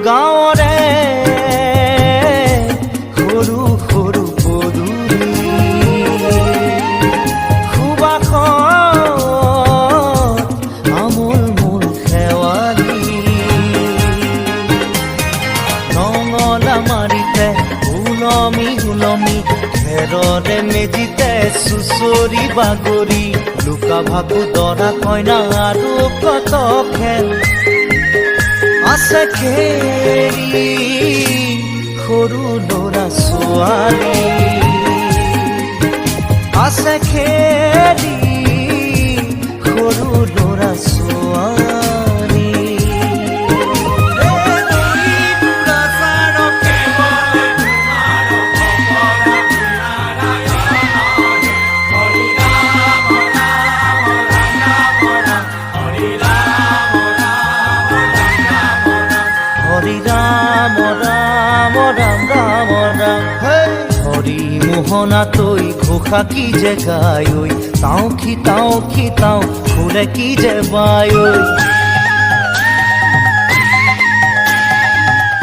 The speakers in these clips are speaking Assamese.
গাঁৱৰে সৰু সৰু পদূলি সুবাসত আমোল মোল শেৱালি নঙলা মাৰিতে ওলমি ওলমি খেৰৰে মেজিতে চুচৰি বাগৰি লুকা ভাকু দৰা কইনা আৰু কত খেল আছে খেলি সৰু ল'ৰা ছোৱালী আছে খেলি সৰু ল'ৰা ছোৱালী হৰি ৰাম ৰাম ৰাম ৰাম ৰাম হৰি মোহনা তৈ ঘোষা কি যে গায় তাও খিতাও ফুলে কি যে বায়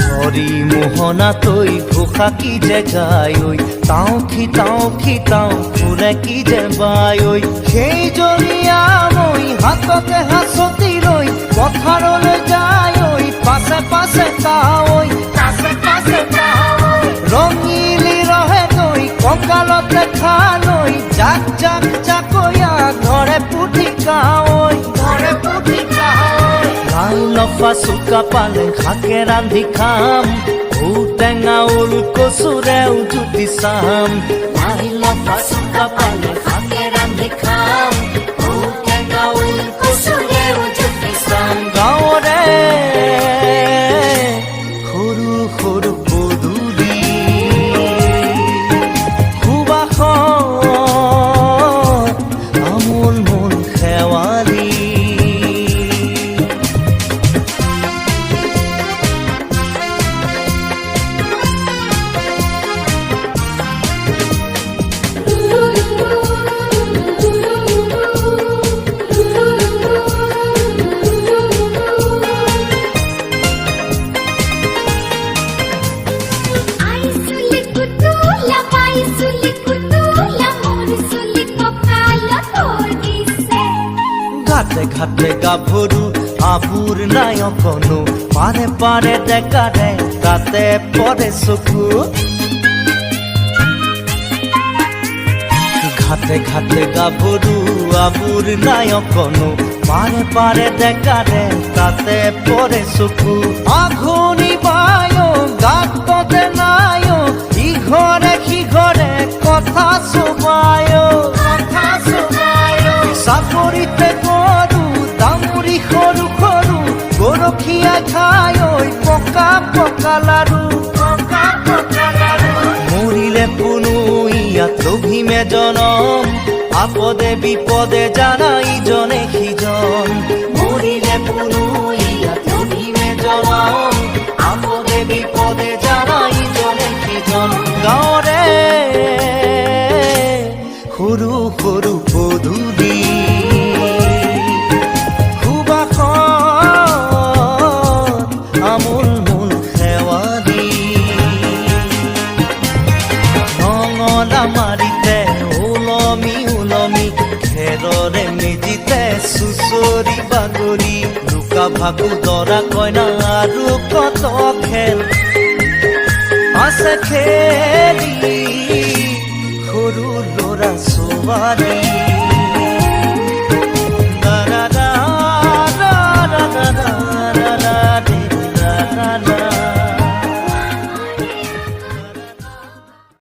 হৰি মোহনা তৈ ঘোষা কি যে গায় তাও খিতাও ফুলে কি যে বায় সেই জৰিয়া মই হাততে হাঁচতি লৈ পথাৰলৈ যায় পাছে পাছে তাৱৈ ৰঙিলি ৰহে তৈ কঁকালতে খালৈ জাক জাকৈয়া ঘৰে পুঠি কাৱৈ লাই লফা চুকা পালে শাকে ৰান্ধি খাম ঔটেঙা ওল কচুৰেও জুতি চাম লাই লফা চুকা পালে শাকে ৰান্ধি খাম ঔটেঙা ওল কচুৰেও জুতি চাম গাঁৱৰে সৰু সৰু পদূলি সুবাসত আমোল মোল শেৱালি ঘাটে ঘাটে গাভৰু আবুৰ নাই অকণো পাৰে পাৰে ডেকাৰে তাতে পৰে চকু ঘাটে ঘাটে গাভৰু আবুৰ নাই অকণো পাৰে পাৰে ডেকাৰে তাতে পৰে চকু আঘোণি বায় গাততে নাই ইঘৰে সিঘৰে কথা চুবায় চাকৰিতে গৰু তামুৰি সৰু সৰু গৰখীয়া খায় পকা পকা লাৰু মৰিলে পুনু ইয়াত লভিমে জনম আপদে বিপদে জানা ইজনে সিজন মৰিলে পুনু ইয়াত লভিমে জনম আপদে বিপদে জানা ইজনে সিজন গাঁৱৰে সৰু সৰু পদূলি আমোল মোল শেৱালি নঙলা মাৰিতে ওলমি ওলমি খেৰৰে মেজিতে চুচৰি বাগৰি লুকা ভাকু দৰা কইনা আৰু কত খেল আছে খেলি সৰু ল'ৰা ছোৱালী